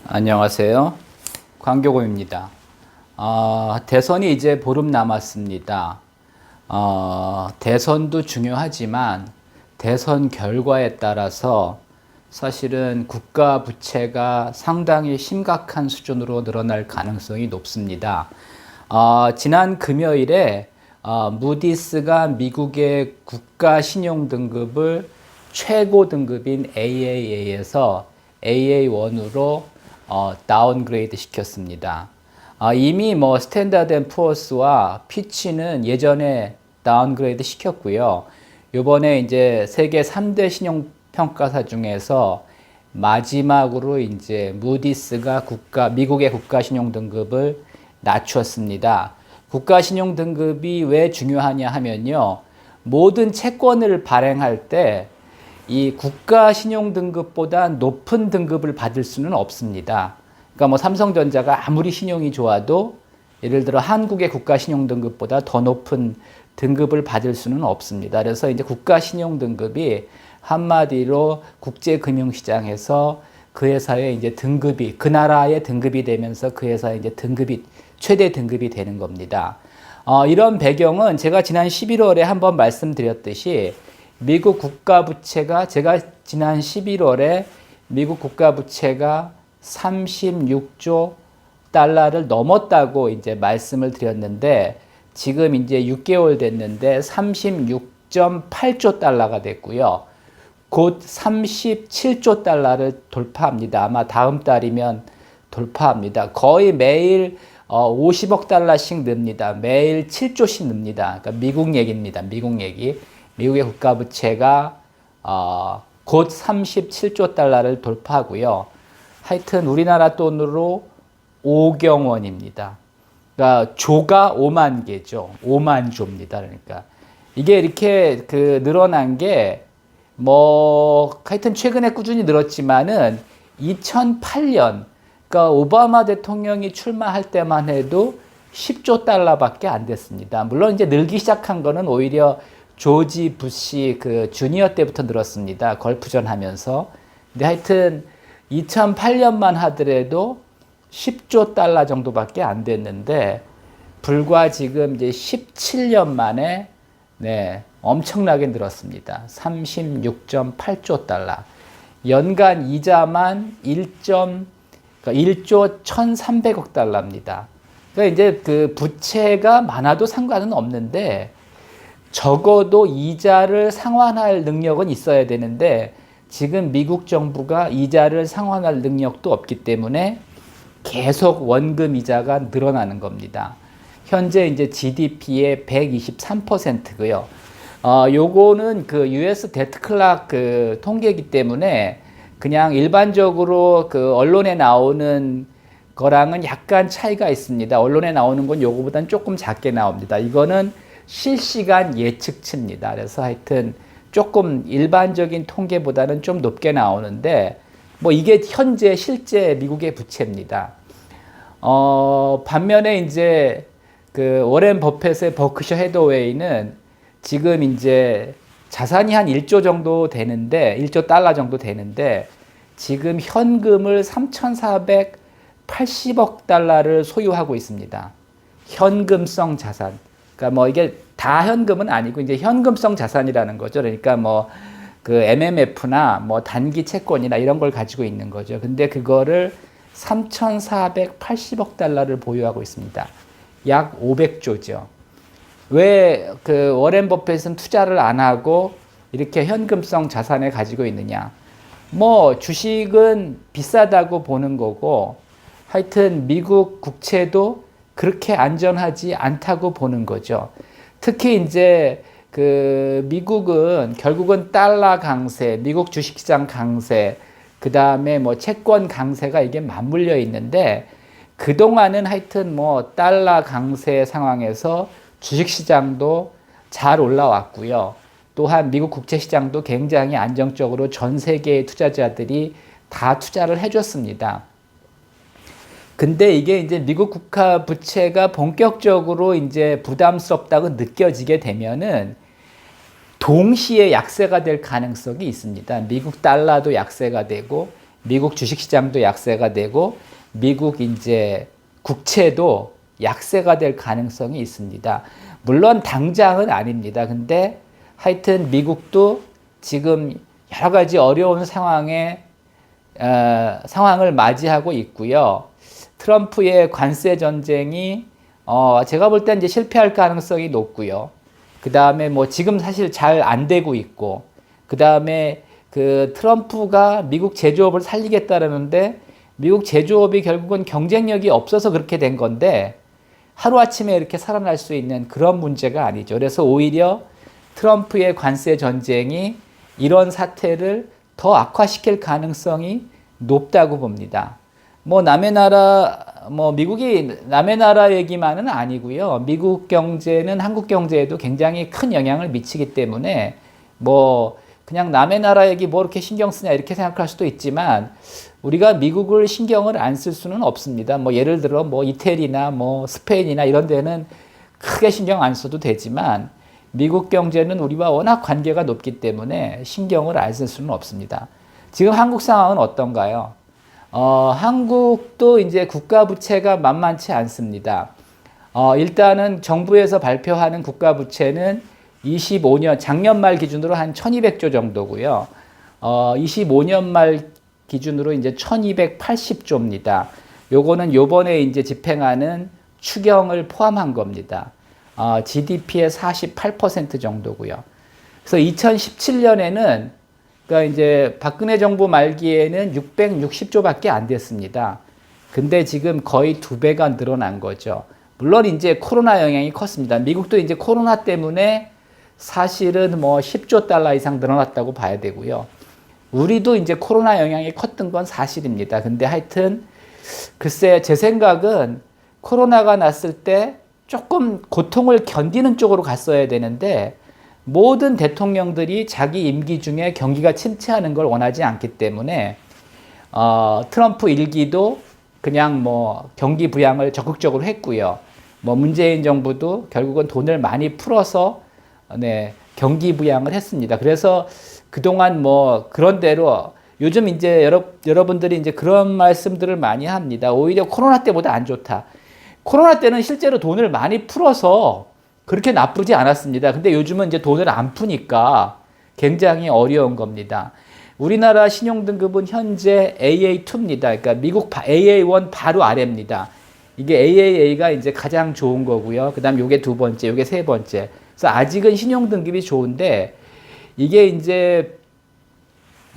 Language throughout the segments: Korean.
안녕하세요. 광교고입니다. 대선이 이제 보름 남았습니다. 대선도 중요하지만 대선 결과에 따라서 사실은 국가 부채가 상당히 심각한 수준으로 늘어날 가능성이 높습니다. 지난 금요일에 무디스가 미국의 국가 신용 등급을 최고 등급인 AAA에서 AA1으로 다운그레이드 시켰습니다. 이미 뭐 스탠다드 앤 푸어스와 피치는 예전에 다운그레이드 시켰고요. 요번에 이제 세계 3대 신용평가사 중에서 마지막으로 이제 무디스가 미국의 국가 신용 등급을 낮췄습니다. 국가 신용 등급이 왜 중요하냐 하면요. 모든 채권을 발행할 때 이 국가 신용 등급보다 높은 등급을 받을 수는 없습니다. 그러니까 뭐 삼성전자가 아무리 신용이 좋아도 예를 들어 한국의 국가 신용 등급보다 더 높은 등급을 받을 수는 없습니다. 그래서 이제 국가 신용 등급이 한마디로 국제 금융시장에서 그 회사의 이제 등급이 그 나라의 등급이 되면서 그 회사의 이제 등급이 최대 등급이 되는 겁니다. 이런 배경은 제가 지난 11월에 한번 말씀드렸듯이 미국 국가 부채가 제가 지난 11월에 미국 국가 부채가 36조 달러를 넘었다고 이제 말씀을 드렸는데 지금 이제 6개월 됐는데 36.8조 달러가 됐고요. 곧 37조 달러를 돌파합니다. 아마 다음 달이면 돌파합니다. 거의 매일 50억 달러씩 늡니다. 매일 7조씩 늡니다. 그러니까 미국 얘기입니다. 미국 얘기. 미국의 국가 부채가 곧 37조 달러를 돌파하고요. 하여튼 우리나라 돈으로 5경 원입니다. 그러니까 조가 5만 개죠. 5만 조입니다. 그러니까 이게 이렇게 늘어난 게 뭐 하여튼 최근에 꾸준히 늘었지만은 2008년 그러니까 오바마 대통령이 출마할 때만 해도 10조 달러밖에 안 됐습니다. 물론 이제 늘기 시작한 거는 오히려 조지 부시 주니어 때부터 늘었습니다. 걸프전 하면서. 근데 하여튼 2008년만 하더라도 10조 달러 정도밖에 안 됐는데 불과 지금 이제 17년 만에 엄청나게 늘었습니다. 36.8조 달러. 연간 이자만 1조 1,300억 달러입니다. 그러니까 이제 부채가 많아도 상관은 없는데 적어도 이자를 상환할 능력은 있어야 되는데 지금 미국 정부가 이자를 상환할 능력도 없기 때문에 계속 원금 이자가 늘어나는 겁니다. 현재 이제 GDP의 123%고요. 요거는 US 데트 클락 통계이기 때문에 그냥 일반적으로 언론에 나오는 거랑은 약간 차이가 있습니다. 언론에 나오는 건 요거보다는 조금 작게 나옵니다. 이거는 실시간 예측치입니다. 그래서 하여튼 조금 일반적인 통계보다는 좀 높게 나오는데 뭐 이게 현재 실제 미국의 부채입니다. 반면에 이제 워렌 버핏의 버크셔 해더웨이는 지금 이제 자산이 한 1조 정도 되는데 1조 달러 정도 되는데 지금 현금을 3,480억 달러를 소유하고 있습니다. 현금성 자산. 그러니까 뭐 이게 다 현금은 아니고 이제 현금성 자산이라는 거죠. 그러니까 뭐 MMF나 뭐 단기 채권이나 이런 걸 가지고 있는 거죠. 근데 그거를 3,480억 달러를 보유하고 있습니다. 약 500조죠. 왜 워렌 버핏은 투자를 안 하고 이렇게 현금성 자산을 가지고 있느냐? 뭐 주식은 비싸다고 보는 거고 하여튼 미국 국채도 그렇게 안전하지 않다고 보는 거죠. 특히 이제 미국은 결국은 달러 강세, 미국 주식시장 강세, 그 다음에 뭐 채권 강세가 이게 맞물려 있는데 그동안은 하여튼 뭐 달러 강세 상황에서 주식시장도 잘 올라왔고요. 또한 미국 국채시장도 굉장히 안정적으로 전 세계의 투자자들이 다 투자를 해줬습니다. 근데 이게 이제 미국 국가 부채가 본격적으로 이제 부담스럽다고 느껴지게 되면은 동시에 약세가 될 가능성이 있습니다. 미국 달러도 약세가 되고 미국 주식시장도 약세가 되고 미국 이제 국채도 약세가 될 가능성이 있습니다. 물론 당장은 아닙니다. 근데 하여튼 미국도 지금 여러 가지 어려운 상황을 맞이하고 있고요. 트럼프의 관세 전쟁이 제가 볼 때 이제 실패할 가능성이 높고요. 그 다음에 뭐 지금 사실 잘 안 되고 있고, 그 다음에 그 트럼프가 미국 제조업을 살리겠다라는데 미국 제조업이 결국은 경쟁력이 없어서 그렇게 된 건데 하루아침에 이렇게 살아날 수 있는 그런 문제가 아니죠. 그래서 오히려 트럼프의 관세 전쟁이 이런 사태를 더 악화시킬 가능성이 높다고 봅니다. 뭐 남의 나라, 뭐 미국이 남의 나라 얘기만은 아니고요. 미국 경제는 한국 경제에도 굉장히 큰 영향을 미치기 때문에 뭐 그냥 남의 나라 얘기 뭐 이렇게 신경 쓰냐 이렇게 생각할 수도 있지만 우리가 미국을 신경을 안 쓸 수는 없습니다. 뭐 예를 들어 뭐 이태리나 뭐 스페인이나 이런 데는 크게 신경 안 써도 되지만 미국 경제는 우리와 워낙 관계가 높기 때문에 신경을 안 쓸 수는 없습니다. 지금 한국 상황은 어떤가요? 한국도 이제 국가 부채가 만만치 않습니다. 일단은 정부에서 발표하는 국가 부채는 25년 작년 말 기준으로 한 1,200조 정도고요. 25년 말 기준으로 이제 1,280조입니다. 요거는 요번에 이제 집행하는 추경을 포함한 겁니다. GDP의 48% 정도고요. 그래서 2017년에는 그러니까 이제 박근혜 정부 말기에는 660조밖에 안 됐습니다. 근데 지금 거의 2배가 늘어난 거죠. 물론 이제 코로나 영향이 컸습니다. 미국도 이제 코로나 때문에 사실은 뭐 10조 달러 이상 늘어났다고 봐야 되고요. 우리도 이제 코로나 영향이 컸던 건 사실입니다. 근데 하여튼 글쎄 제 생각은 코로나가 났을 때 조금 고통을 견디는 쪽으로 갔어야 되는데 모든 대통령들이 자기 임기 중에 경기가 침체하는 걸 원하지 않기 때문에 트럼프 1기도 그냥 뭐 경기 부양을 적극적으로 했고요. 뭐 문재인 정부도 결국은 돈을 많이 풀어서 경기 부양을 했습니다. 그래서 그동안 뭐 그런 대로 요즘 이제 여러분들이 이제 그런 말씀들을 많이 합니다. 오히려 코로나 때보다 안 좋다. 코로나 때는 실제로 돈을 많이 풀어서 그렇게 나쁘지 않았습니다. 근데 요즘은 이제 돈을 안 푸니까 굉장히 어려운 겁니다. 우리나라 신용등급은 현재 AA2입니다. 그러니까 미국 AA1 바로 아래입니다. 이게 AAA가 이제 가장 좋은 거고요. 그 다음 요게 두 번째, 요게 세 번째. 그래서 아직은 신용등급이 좋은데 이게 이제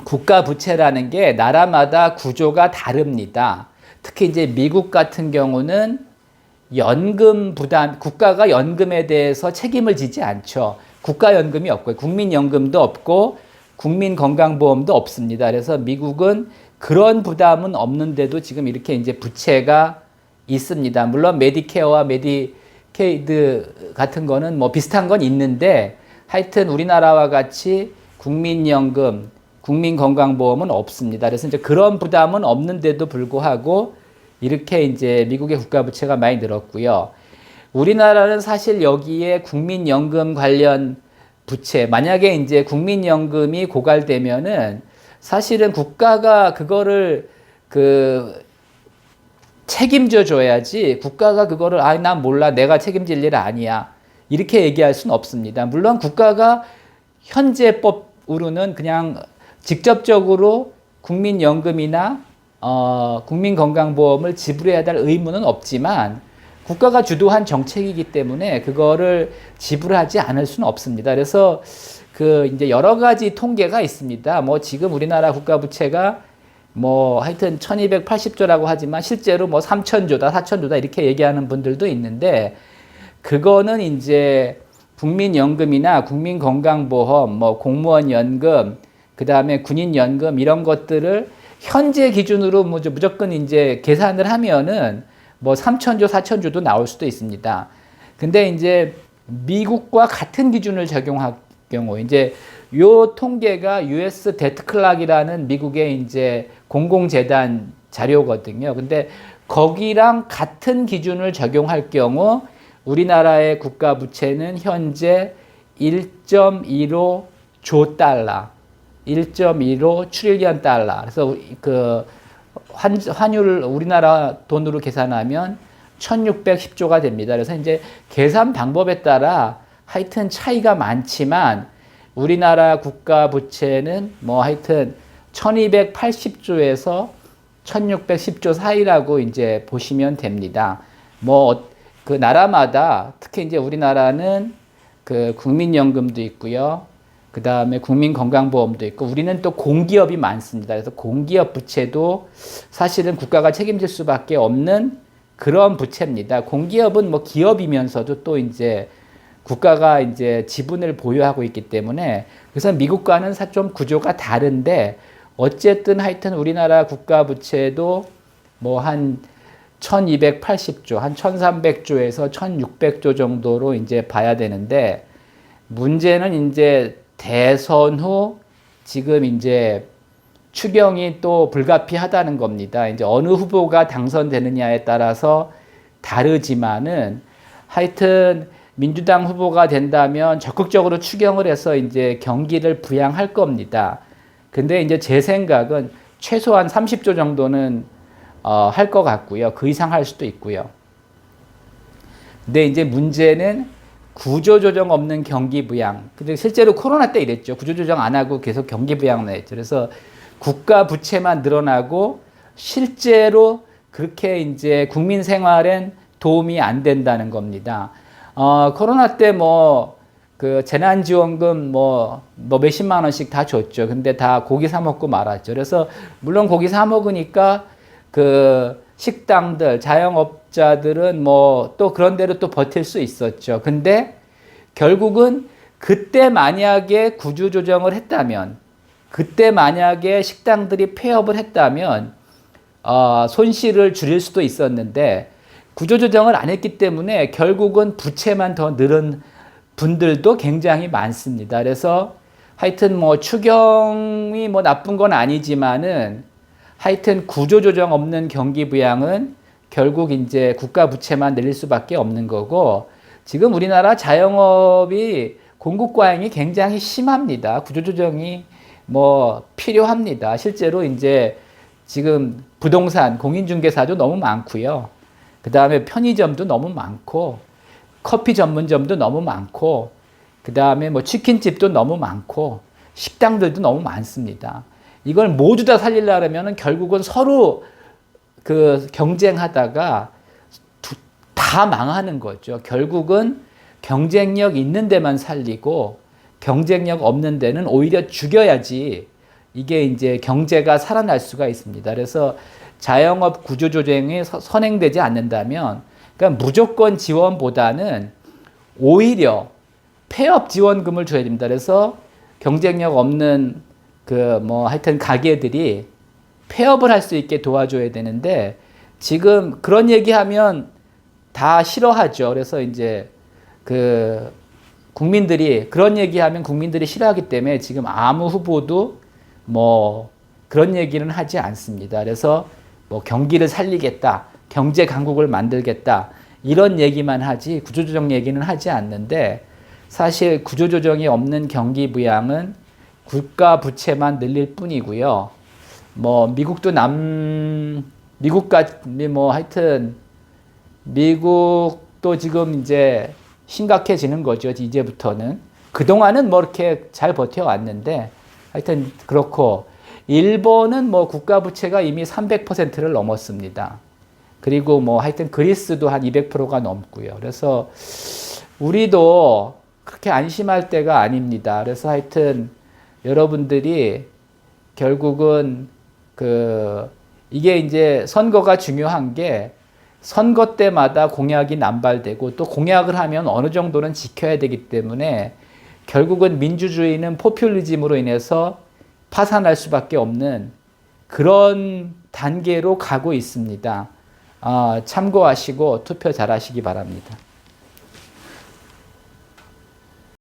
국가 부채라는 게 나라마다 구조가 다릅니다. 특히 이제 미국 같은 경우는 연금 부담, 국가가 연금에 대해서 책임을 지지 않죠. 국가연금이 없고요. 국민연금도 없고 국민건강보험도 없습니다. 그래서 미국은 그런 부담은 없는데도 지금 이렇게 이제 부채가 있습니다. 물론 메디케어와 메디케이드 같은 거는 뭐 비슷한 건 있는데 하여튼 우리나라와 같이 국민연금, 국민건강보험은 없습니다. 그래서 이제 그런 부담은 없는데도 불구하고 이렇게 이제 미국의 국가 부채가 많이 늘었고요. 우리나라는 사실 여기에 국민연금 관련 부채, 만약에 이제 국민연금이 고갈되면은 사실은 국가가 그거를 책임져 줘야지 국가가 그거를 난 몰라 내가 책임질 일 아니야 이렇게 얘기할 수는 없습니다. 물론 국가가 현재법으로는 그냥 직접적으로 국민연금이나 국민건강보험을 지불해야 될 의무는 없지만 국가가 주도한 정책이기 때문에 그거를 지불하지 않을 수는 없습니다. 그래서 이제 여러 가지 통계가 있습니다. 뭐 지금 우리나라 국가 부채가 뭐 하여튼 1280조라고 하지만 실제로 뭐 3000조다, 4000조다 이렇게 얘기하는 분들도 있는데 그거는 이제 국민연금이나 국민건강보험, 뭐 공무원연금, 그 다음에 군인연금 이런 것들을 현재 기준으로 무조건 이제 계산을 하면은 뭐 3000조, 4000조도 나올 수도 있습니다. 근데 이제 미국과 같은 기준을 적용할 경우 이제 요 통계가 US 데트 클락이라는 미국의 이제 공공재단 자료거든요. 근데 거기랑 같은 기준을 적용할 경우 우리나라의 국가 부채는 현재 1.15조 달러. 1.15 트릴리언 달러. 그래서 그 환율을 우리나라 돈으로 계산하면 1610조가 됩니다. 그래서 이제 계산 방법에 따라 하여튼 차이가 많지만 우리나라 국가 부채는 뭐 하여튼 1280조에서 1610조 사이라고 이제 보시면 됩니다. 뭐 그 나라마다 특히 이제 우리나라는 그 국민연금도 있고요. 그 다음에 국민건강보험도 있고 우리는 또 공기업이 많습니다. 그래서 공기업 부채도 사실은 국가가 책임질 수밖에 없는 그런 부채입니다. 공기업은 뭐 기업이면서도 또 이제 국가가 이제 지분을 보유하고 있기 때문에 그래서 미국과는 좀 구조가 다른데 어쨌든 하여튼 우리나라 국가 부채도 뭐 한 1280조, 한 1300조에서 1600조 정도로 이제 봐야 되는데 문제는 이제 대선 후 지금 이제 추경이 또 불가피하다는 겁니다. 이제 어느 후보가 당선되느냐에 따라서 다르지만은 하여튼 민주당 후보가 된다면 적극적으로 추경을 해서 이제 경기를 부양할 겁니다. 근데 이제 제 생각은 최소한 30조 정도는 할 것 같고요. 그 이상 할 수도 있고요. 근데 이제 문제는 구조조정 없는 경기 부양. 근데 실제로 코로나 때 이랬죠. 구조조정 안 하고 계속 경기 부양만 했죠. 그래서 국가 부채만 늘어나고 실제로 그렇게 이제 국민 생활엔 도움이 안 된다는 겁니다. 코로나 때 그 재난지원금 몇십만 원씩 다 줬죠. 근데 다 고기 사 먹고 말았죠. 그래서 물론 고기 사 먹으니까 그 식당들, 자영업자들은 또 그런 대로 또 버틸 수 있었죠. 근데 결국은 그때 만약에 구조조정을 했다면, 그때 만약에 식당들이 폐업을 했다면, 손실을 줄일 수도 있었는데, 구조조정을 안 했기 때문에 결국은 부채만 더 늘은 분들도 굉장히 많습니다. 그래서 하여튼 추경이 나쁜 건 아니지만은 하여튼 구조조정 없는 경기 부양은 결국 이제 국가 부채만 늘릴 수밖에 없는 거고 지금 우리나라 자영업이 공급 과잉이 굉장히 심합니다. 구조조정이 필요합니다. 실제로 이제 지금 부동산, 공인중개사도 너무 많고요. 그 다음에 편의점도 너무 많고 커피 전문점도 너무 많고 그 다음에 치킨집도 너무 많고 식당들도 너무 많습니다. 이걸 모두 다 살리려면 결국은 서로 그 경쟁하다가 다 망하는 거죠. 결국은 경쟁력 있는 데만 살리고 경쟁력 없는 데는 오히려 죽여야지 이게 이제 경제가 살아날 수가 있습니다. 그래서 자영업 구조조정이 선행되지 않는다면 그러니까 무조건 지원보다는 오히려 폐업 지원금을 줘야 됩니다. 그래서 경쟁력 없는 하여튼 가게들이 폐업을 할 수 있게 도와줘야 되는데 지금 그런 얘기하면 다 싫어하죠. 그래서 이제 국민들이 그런 얘기하면 국민들이 싫어하기 때문에 지금 아무 후보도 그런 얘기는 하지 않습니다. 그래서 경기를 살리겠다, 경제 강국을 만들겠다 이런 얘기만 하지 구조조정 얘기는 하지 않는데 사실 구조조정이 없는 경기 부양은 국가 부채만 늘릴 뿐이고요. 하여튼 미국도 지금 이제 심각해지는 거죠. 이제부터는. 그동안은 이렇게 잘 버텨왔는데 하여튼 그렇고 일본은 국가 부채가 이미 300%를 넘었습니다. 그리고 하여튼 그리스도 한 200%가 넘고요. 그래서 우리도 그렇게 안심할 때가 아닙니다. 그래서 하여튼 여러분들이 결국은 이게 이제 선거가 중요한 게 선거 때마다 공약이 남발되고 또 공약을 하면 어느 정도는 지켜야 되기 때문에 결국은 민주주의는 포퓰리즘으로 인해서 파산할 수밖에 없는 그런 단계로 가고 있습니다. 참고하시고 투표 잘 하시기 바랍니다.